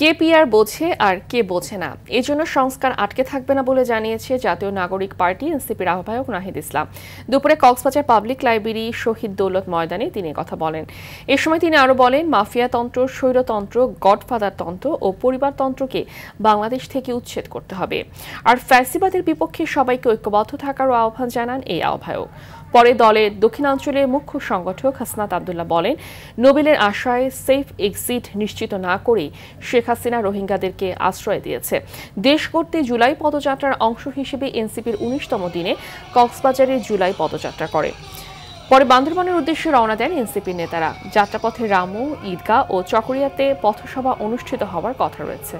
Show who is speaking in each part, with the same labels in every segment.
Speaker 1: কে PR বোঝে আর কে বোঝে না, এই জন্য সংস্কার আটকে থাকবে না বলে জানিয়েছে জাতীয় নাগরিক পার্টি এনসিপির আহ্বায়ক নাহিদ ইসলাম। দুপুরে কক্সবাজার পাবলিক লাইব্রেরি শহীদ দৌলত ময়দানে তিনি কথা বলেন। এ সময় তিনি আরও বলেন, মাফিয়াতন্ত্র, স্বৈরতন্ত্র, গডফাদার তন্ত্র ও পরিবারতন্ত্রকে বাংলাদেশ থেকে উচ্ছেদ করতে হবে। আর ফ্যাসিবাদের বিপক্ষে সবাইকে ঐক্যবদ্ধ থাকারও আহ্বান জানান এই আহ্বায়ক। পরে দলের দক্ষিণাঞ্চলের মুখ্য সংগঠক হাসনাত আবদুল্লাহ বলেন, নোবেলের আশায় সেফ এক্সিট নিশ্চিত না করেই শেখ হাসিনা রোহিঙ্গাদেরকে আশ্রয় দিয়েছে। দেশ গড়তে জুলাই পদযাত্রার অংশ হিসেবে এনসিপির ১৯তম দিনে কক্সবাজারে জুলাই পদযাত্রা করে। পরে বান্দরবানের উদ্দেশ্যে রওনা দেন এনসিপির নেতারা। যাত্রাপথে রামু, ঈদগাহ ও চকরিয়াতে পথসভা অনুষ্ঠিত হওয়ার কথা রয়েছে।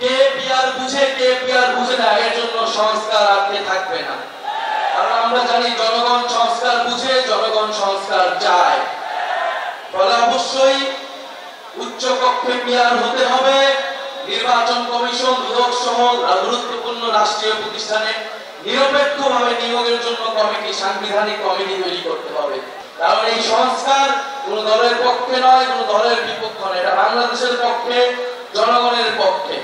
Speaker 2: কে পিআর বুঝে কে পিআর বুঝে না, এর জন্য সংস্কার আটকে থাকবে না। কারণ আমরা জানি জনগণ সংস্কার বুঝে, জনগণ সংস্কার চায়। ফলে অবশ্যই উচ্চ কক্ষে পিআর হতে হবে। নির্বাচন কমিশন, দুদক সহ গুরুত্বপূর্ণ রাষ্ট্রীয় প্রতিষ্ঠানে নিরপেক্ষভাবে নিয়োগের জন্য কমিটি, সাংবিধানিক কমিটি তৈরি করতে হবে। কারণ এই সংস্কার কোন দলের পক্ষে নয়, কোন দলের বিপক্ষে নয়, এটা বাংলাদেশের পক্ষে, জনগণের পক্ষে।